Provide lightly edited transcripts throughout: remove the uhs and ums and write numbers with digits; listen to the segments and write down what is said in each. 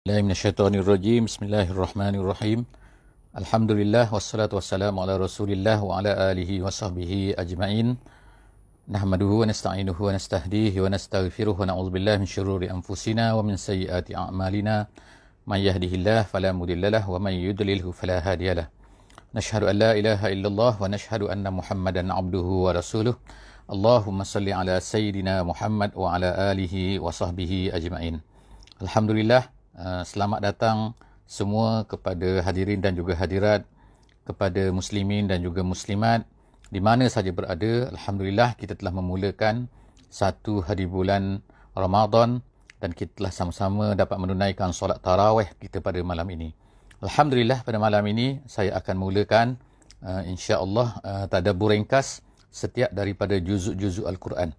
Bismillahirrahmanirrahim. Bismillahirrahmanirrahim. Alhamdulillah wassalatu wassalamu ala Rasulillah wa ala alihi wa sahbihi ajma'in. Nahmaduhu wa nasta'inuhu wa nastahdihi wa nastaghfiruhu wa na'udzubillahi min syururi anfusina wa min sayyiati a'malina. Man yahdihillahu fala mudhillalah wa man yudlilhu fala hadiyalah. Nashhadu an la ilaha illallah wa nashhadu anna Muhammadan 'abduhu wa rasuluh. Allahumma salli ala sayyidina Muhammad wa ala alihi wa sahbihi ajma'in. Alhamdulillah. Selamat datang semua kepada hadirin dan juga hadirat, kepada muslimin dan juga muslimat di mana saja berada. Alhamdulillah kita telah memulakan satu hari bulan Ramadan dan kita telah sama-sama dapat menunaikan solat tarawih kita pada malam ini. Alhamdulillah pada malam ini saya akan mulakan insya-Allah tadabbur ringkas setiap daripada juzuk-juzuk Al-Quran.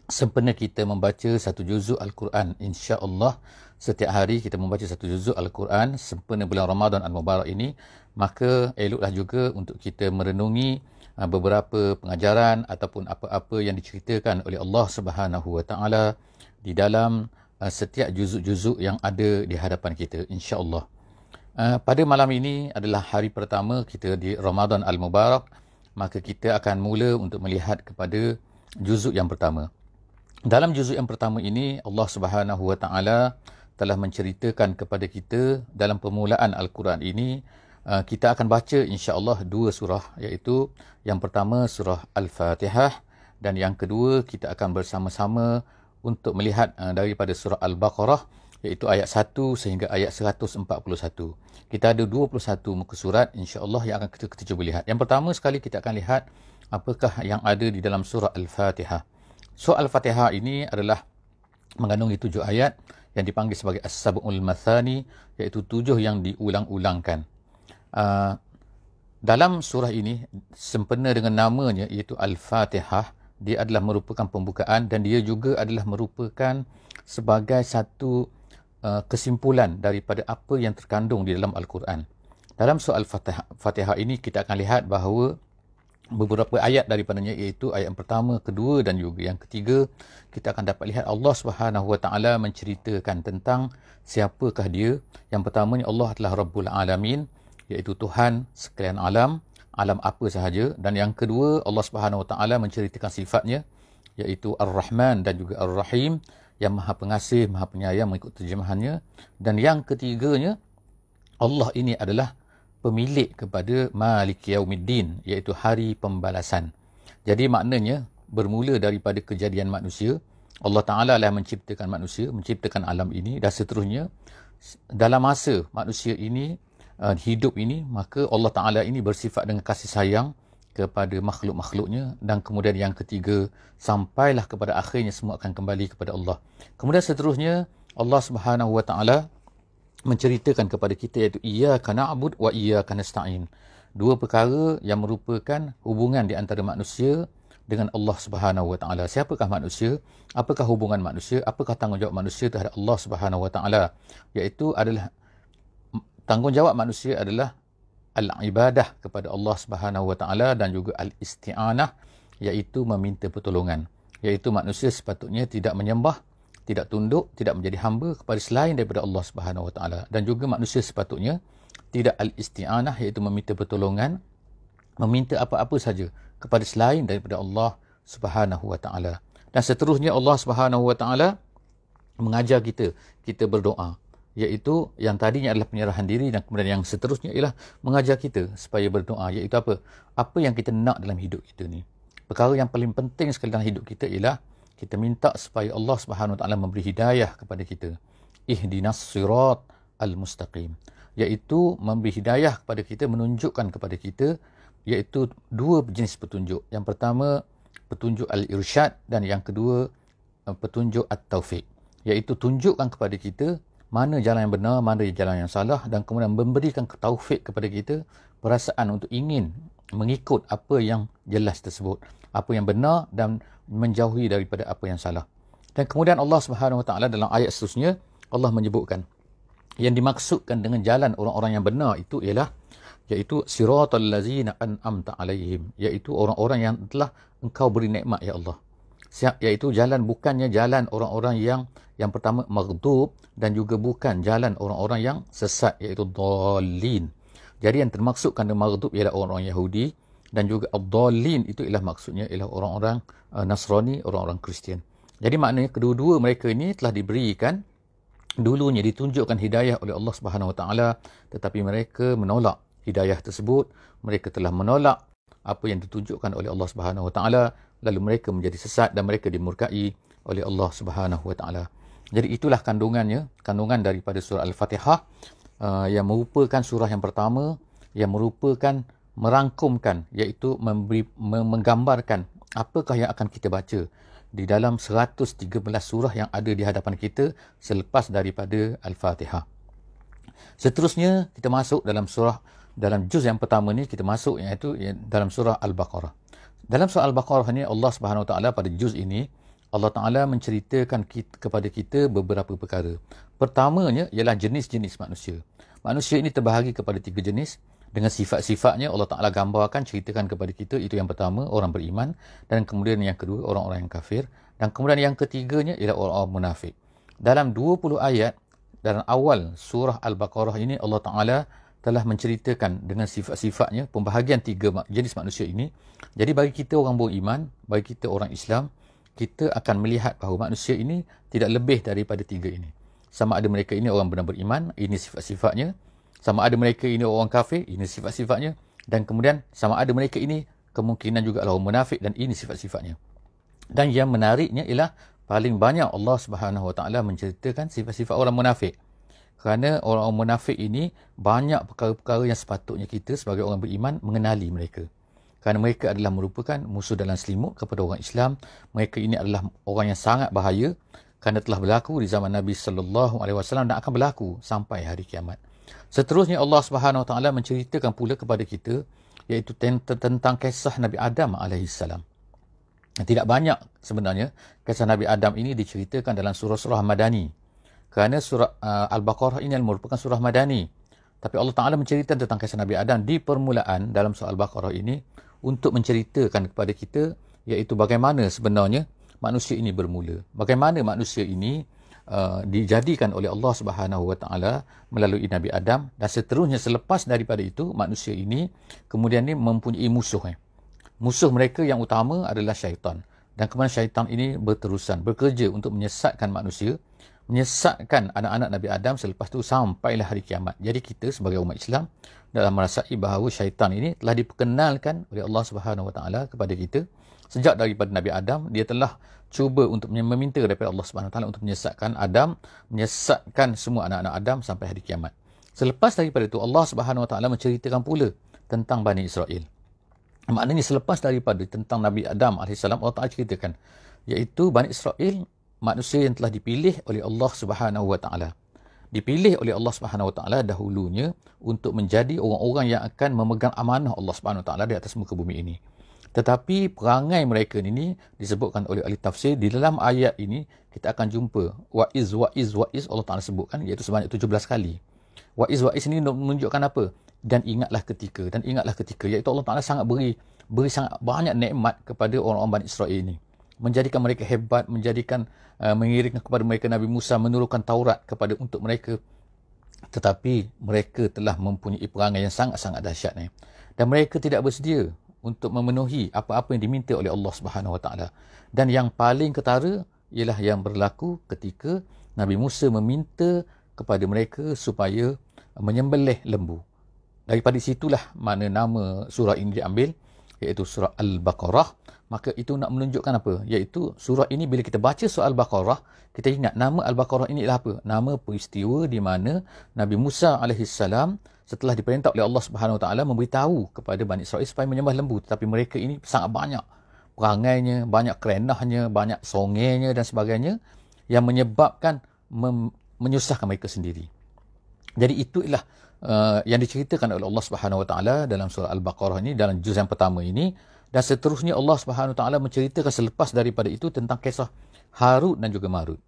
Sempena kita membaca satu juzuk Al-Quran, insya-Allah setiap hari kita membaca satu juzuk Al-Quran sempena bulan Ramadan Al-Mubarak ini, maka eloklah juga untuk kita merenungi beberapa pengajaran ataupun apa-apa yang diceritakan oleh Allah Subhanahu Wa Taala di dalam setiap juzuk-juzuk yang ada di hadapan kita, insya-Allah. Pada malam ini adalah hari pertama kita di Ramadan Al-Mubarak, maka kita akan mula untuk melihat kepada juzuk yang pertama. Dalam juzuk yang pertama ini, Allah Subhanahu Wa Taala telah menceritakan kepada kita dalam permulaan Al-Quran ini, kita akan baca insya-Allah dua surah, iaitu yang pertama surah Al-Fatihah dan yang kedua kita akan bersama-sama untuk melihat daripada surah Al-Baqarah, iaitu ayat 1 sehingga ayat 141. Kita ada 21 muka surat insya-Allah yang akan kita cuba lihat. Yang pertama sekali kita akan lihat apakah yang ada di dalam surah Al-Fatihah. Surah Al-Fatihah ini adalah mengandungi 7 ayat yang dipanggil sebagai As-Sab'ul Mathani, iaitu 7 yang diulang-ulangkan. Dalam surah ini, sempena dengan namanya iaitu Al-Fatihah, dia adalah merupakan pembukaan dan dia juga adalah merupakan sebagai satu kesimpulan daripada apa yang terkandung di dalam Al-Quran. Dalam surah Al-Fatihah ini kita akan lihat bahawa beberapa ayat daripadanya, iaitu ayat yang pertama, kedua dan juga yang ketiga, kita akan dapat lihat Allah Subhanahu Wa Taala menceritakan tentang siapakah dia. Yang pertamanya, Allah adalah Rabbul Alamin, iaitu Tuhan sekalian alam, alam apa sahaja. Dan yang kedua, Allah Subhanahu Wa Taala menceritakan sifatnya, iaitu Ar-Rahman dan juga Ar-Rahim, yang Maha Pengasih, Maha Penyayang mengikut terjemahannya. Dan yang ketiganya, Allah ini adalah pemilik kepada Malik Yaumiddin, iaitu hari pembalasan. Jadi maknanya bermula daripada kejadian manusia, Allah Ta'ala lah menciptakan manusia, menciptakan alam ini dan seterusnya. Dalam masa manusia ini hidup ini, maka Allah Ta'ala ini bersifat dengan kasih sayang kepada makhluk-makhluknya. Dan kemudian yang ketiga, sampailah kepada akhirnya semua akan kembali kepada Allah. Kemudian seterusnya Allah Subhanahu Wa Ta'ala menceritakan kepada kita, iaitu iyyaka na'bud wa iyyaka nasta'in. Dua perkara yang merupakan hubungan di antara manusia dengan Allah Subhanahu Wa Taala. Siapakah manusia? Apakah hubungan manusia? Apakah tanggungjawab manusia terhadap Allah Subhanahu Wa Taala? Iaitu adalah tanggungjawab manusia adalah al-ibadah kepada Allah Subhanahu Wa Taala dan juga al-isti'anah, iaitu meminta pertolongan. Iaitu manusia sepatutnya tidak menyembah, tidak tunduk, tidak menjadi hamba kepada selain daripada Allah Subhanahu Wa Taala. Dan juga manusia sepatutnya tidak al-isti'anah, iaitu meminta pertolongan, meminta apa-apa saja kepada selain daripada Allah Subhanahu Wa Taala. Dan seterusnya Allah Subhanahu Wa Taala mengajar kita berdoa, iaitu yang tadinya adalah penyerahan diri, dan kemudian yang seterusnya ialah mengajar kita supaya berdoa, iaitu apa? Apa yang kita nak dalam hidup kita ni. Perkara yang paling penting sekali dalam hidup kita ialah kita minta supaya Allah Subhanahu Wa Taala memberi hidayah kepada kita. Ihdinas sirat al-mustaqim, iaitu memberi hidayah kepada kita, menunjukkan kepada kita, iaitu dua jenis petunjuk. Yang pertama petunjuk al-irsyad dan yang kedua petunjuk at-taufiq, iaitu tunjukkan kepada kita mana jalan yang benar, mana jalan yang salah, dan kemudian memberikan taufik kepada kita perasaan untuk ingin mengikut apa yang jelas tersebut, apa yang benar, dan menjauhi daripada apa yang salah. Dan kemudian Allah Subhanahu Wa Taala dalam ayat seterusnya, Allah menyebutkan yang dimaksudkan dengan jalan orang-orang yang benar itu ialah, iaitu siratal ladzina an'amta alaihim, iaitu orang-orang yang telah engkau beri nikmat, ya Allah. iaitu jalan bukannya jalan orang-orang yang pertama maghdub, dan juga bukan jalan orang-orang yang sesat, iaitu dhalin. Jadi yang termaksud kerana maghdub ialah orang-orang Yahudi, dan juga ad-dhalin itu ialah maksudnya ialah orang-orang Nasrani, orang-orang Kristian. Jadi maknanya kedua-dua mereka ini telah diberikan, dulunya ditunjukkan hidayah oleh Allah Subhanahu Wa Taala, tetapi mereka menolak hidayah tersebut. Mereka telah menolak apa yang ditunjukkan oleh Allah Subhanahu Wa Taala, lalu mereka menjadi sesat dan mereka dimurkai oleh Allah Subhanahu Wa Taala. Jadi itulah kandungan daripada surah Al-Fatihah, yang merupakan surah yang pertama yang merupakan merangkumkan, iaitu menggambarkan apakah yang akan kita baca di dalam 113 surah yang ada di hadapan kita selepas daripada Al-Fatihah. Seterusnya kita masuk dalam juz yang pertama ni, kita masuk iaitu dalam surah Al-Baqarah. Dalam surah Al-Baqarah ni Allah Subhanahu Wa Taala pada juz ini Allah Taala menceritakan kepada kita beberapa perkara. Pertamanya ialah jenis-jenis manusia. Manusia ini terbahagi kepada 3 jenis. Dengan sifat-sifatnya Allah Ta'ala gambarkan, ceritakan kepada kita. Itu yang pertama, orang beriman. Dan kemudian yang kedua, orang-orang yang kafir. Dan kemudian yang ketiganya ialah orang-orang munafik. Dalam 20 ayat, dalam awal surah Al-Baqarah ini, Allah Ta'ala telah menceritakan dengan sifat-sifatnya pembahagian 3 jenis manusia ini. Jadi bagi kita orang beriman, bagi kita orang Islam, kita akan melihat bahawa manusia ini tidak lebih daripada 3 ini. Sama ada mereka ini orang benar beriman, ini sifat-sifatnya. Sama ada mereka ini orang kafir, ini sifat-sifatnya. Dan kemudian sama ada mereka ini kemungkinan juga orang munafik, dan ini sifat-sifatnya. Dan yang menariknya ialah paling banyak Allah Subhanahu Wa Taala menceritakan sifat-sifat orang munafik. Kerana orang munafik ini banyak perkara-perkara yang sepatutnya kita sebagai orang beriman mengenali mereka. Kerana mereka adalah merupakan musuh dalam selimut kepada orang Islam. Mereka ini adalah orang yang sangat bahaya kerana telah berlaku di zaman Nabi sallallahu alaihi wasallam dan akan berlaku sampai hari kiamat. Seterusnya Allah Subhanahu Wa Taala menceritakan pula kepada kita, iaitu tentang kisah Nabi Adam alaihissalam. Tidak banyak sebenarnya kisah Nabi Adam ini diceritakan dalam surah-surah Madani. Kerana surah Al-Baqarah ini merupakan surah Madani. Tapi Allah Ta'ala menceritakan tentang kisah Nabi Adam di permulaan dalam surah Al-Baqarah ini untuk menceritakan kepada kita, iaitu bagaimana sebenarnya manusia ini bermula. Bagaimana manusia ini dijadikan oleh Allah Subhanahu Wa Taala melalui Nabi Adam, dan seterusnya selepas daripada itu manusia ini kemudian ni mempunyai musuh. Musuh mereka yang utama adalah syaitan. Dan kemudian syaitan ini berterusan bekerja untuk menyesatkan manusia, menyesatkan anak-anak Nabi Adam selepas itu sampailah hari kiamat. Jadi kita sebagai umat Islam dalam merasai bahawa syaitan ini telah diperkenalkan oleh Allah Subhanahu Wa Taala kepada kita sejak daripada Nabi Adam. Dia telah cuba untuk meminta daripada Allah Subhanahu Wa Taala untuk menyesatkan Adam, menyesatkan semua anak-anak Adam sampai hari kiamat. Selepas daripada itu Allah Subhanahu Wa Taala menceritakan pula tentang Bani Israel. Maknanya selepas daripada tentang Nabi Adam AS, Allah Ta'ala ceritakan, iaitu Bani Israel, manusia yang telah dipilih oleh Allah Subhanahu Wa Taala. Dipilih oleh Allah Subhanahu Wa Taala dahulunya untuk menjadi orang-orang yang akan memegang amanah Allah Subhanahu Wa Taala di atas muka bumi ini. Tetapi perangai mereka ini disebutkan oleh ahli tafsir. Di dalam ayat ini kita akan jumpa wa'iz Allah Ta'ala sebutkan, iaitu sebanyak 17 kali. Wa'iz ini menunjukkan apa? Dan ingatlah ketika, iaitu Allah Ta'ala sangat beri sangat banyak nikmat kepada orang-orang Bani Israel ini, menjadikan mereka hebat, mengirimkan kepada mereka Nabi Musa, menurunkan Taurat untuk mereka. Tetapi mereka telah mempunyai perangai yang sangat-sangat dahsyat ni, dan mereka tidak bersedia untuk memenuhi apa-apa yang diminta oleh Allah Subhanahu Wa Taala. Dan yang paling ketara ialah yang berlaku ketika Nabi Musa meminta kepada mereka supaya menyembelih lembu. Daripada situlah mana nama surah ini diambil, iaitu surah Al-Baqarah. Maka itu nak menunjukkan apa? Iaitu surah ini bila kita baca surah Al-Baqarah, kita ingat nama Al-Baqarah ini adalah apa? Nama peristiwa di mana Nabi Musa alaihissalam setelah diperintah oleh Allah Subhanahu Wa Taala memberitahu kepada Bani Israel supaya menyembah lembu. Tetapi mereka ini sangat banyak perangainya, banyak kerenahnya, banyak songenya dan sebagainya, yang menyebabkan menyusahkan mereka sendiri. Jadi itu ialah yang diceritakan oleh Allah Subhanahu Wa Taala dalam surah Al-Baqarah ini, dalam juz yang pertama ini. Dan seterusnya Allah Subhanahu Wa Taala menceritakan selepas daripada itu tentang kisah Harut dan juga Marut.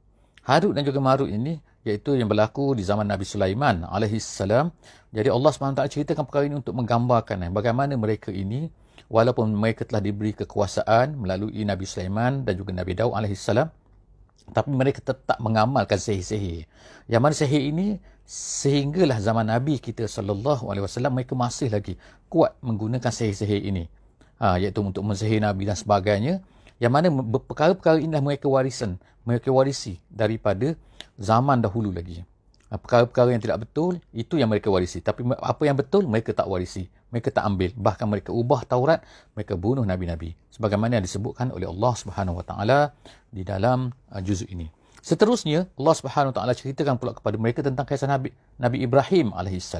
Harut dan juga Marut ini iaitu yang berlaku di zaman Nabi Sulaiman alaihissalam. Jadi Allah SWT ceritakan perkara ini untuk menggambarkan bagaimana mereka ini walaupun mereka telah diberi kekuasaan melalui Nabi Sulaiman dan juga Nabi Daud alaihissalam, tapi mereka tetap mengamalkan sihir-sihir. Yang mana sihir ini sehinggalah zaman Nabi kita SAW, mereka masih lagi kuat menggunakan sihir-sihir ini. Iaitu untuk mensihir Nabi dan sebagainya. Yang mana perkara-perkara inilah mereka warisi daripada zaman dahulu lagi. Perkara-perkara yang tidak betul, itu yang mereka warisi. Tapi apa yang betul, mereka tak warisi. Mereka tak ambil. Bahkan mereka ubah Taurat, mereka bunuh Nabi-Nabi. Sebagaimana yang disebutkan oleh Allah SWT di dalam juzuk ini. Seterusnya, Allah SWT ceritakan pula kepada mereka tentang kisah Nabi Ibrahim AS.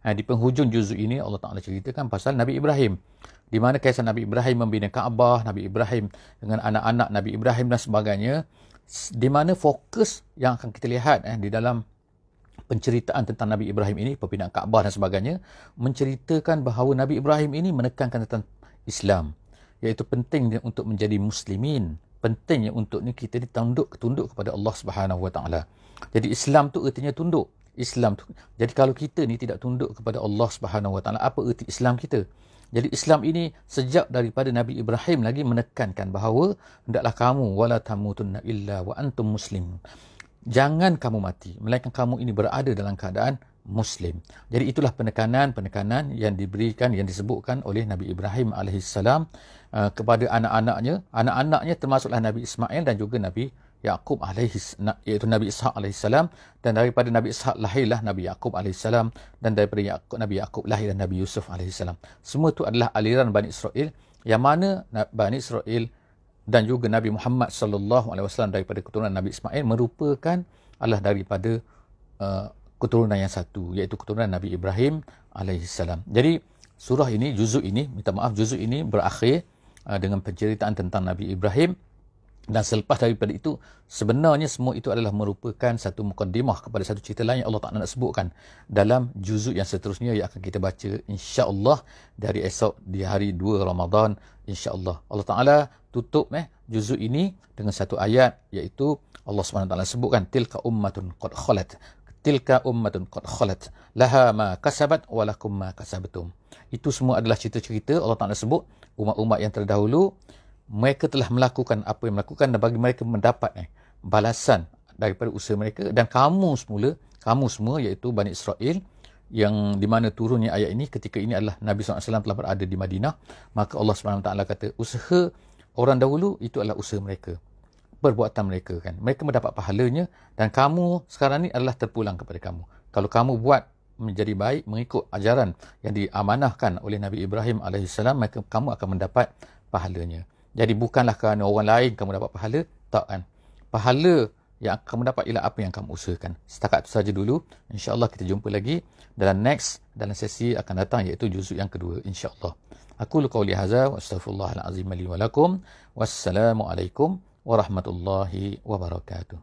Di penghujung juzuk ini, Allah Ta'ala ceritakan pasal Nabi Ibrahim. Di mana kisah Nabi Ibrahim membina Kaabah, Nabi Ibrahim dengan anak-anak Nabi Ibrahim dan sebagainya. Di mana fokus yang akan kita lihat di dalam penceritaan tentang Nabi Ibrahim ini, pembinaan Kaabah dan sebagainya, menceritakan bahawa Nabi Ibrahim ini menekankan tentang Islam, iaitu pentingnya untuk menjadi muslimin, pentingnya untuk kita tunduk kepada Allah Subhanahu Wa Taala. Jadi Islam tu ertinya tunduk. Islam tu. Jadi kalau kita ni tidak tunduk kepada Allah Subhanahu Wa Taala, apa erti Islam kita? Jadi Islam ini sejak daripada Nabi Ibrahim lagi menekankan bahawa hendaklah kamu wala tamutunna illa wa antum muslim. Jangan kamu mati, melainkan kamu ini berada dalam keadaan Muslim. Jadi itulah penekanan yang diberikan, yang disebutkan oleh Nabi Ibrahim AS kepada anak-anaknya. Anak-anaknya termasuklah Nabi Ismail dan juga Nabi Yaqub iaitu Nabi Ishaq AS. Dan daripada Nabi Ishaq lahirlah Nabi Yaqub AS. Dan daripada Nabi Yaqub lahirlah Nabi Yusuf AS. Semua itu adalah aliran Bani Israel, yang mana Bani Israel dan juga Nabi Muhammad SAW daripada keturunan Nabi Ismail merupakan adalah daripada keturunan yang satu, iaitu keturunan Nabi Ibrahim AS. Jadi surah ini, juzuk ini berakhir dengan penceritaan tentang Nabi Ibrahim. Dan selepas daripada itu, sebenarnya semua itu adalah merupakan satu mukaddimah kepada satu cerita lain yang Allah Ta'ala nak sebutkan dalam juzuk yang seterusnya yang akan kita baca insya-Allah dari esok di hari 2 Ramadan insya-Allah. Allah Ta'ala tutup juzuk ini dengan satu ayat, iaitu Allah SWT sebutkan tilka ummatun qad khalat laha ma kasabat wa lakum ma kasabtum. Itu semua adalah cerita-cerita Allah Ta'ala sebut umat-umat yang terdahulu. Mereka telah melakukan apa yang melakukan dan bagi mereka mendapat balasan daripada usaha mereka. Dan kamu semua iaitu Bani Israel, yang di mana turunnya ayat ini ketika ini adalah Nabi SAW telah berada di Madinah. Maka Allah SWT kata usaha orang dahulu itu adalah usaha mereka, perbuatan mereka kan. Mereka mendapat pahalanya dan kamu sekarang ni adalah terpulang kepada kamu. Kalau kamu buat menjadi baik mengikut ajaran yang diamanahkan oleh Nabi Ibrahim AS, maka kamu akan mendapat pahalanya. Jadi bukanlah kerana orang lain kamu dapat pahala, tak kan. Pahala yang kamu dapat ialah apa yang kamu usahakan. Setakat itu saja dulu. InsyaAllah kita jumpa lagi dalam sesi akan datang, iaitu juzuk yang kedua insyaAllah. Aku qauli hadza wa astaghfirullahal azim li wa lakum. Wassalamualaikum warahmatullahi wabarakatuh.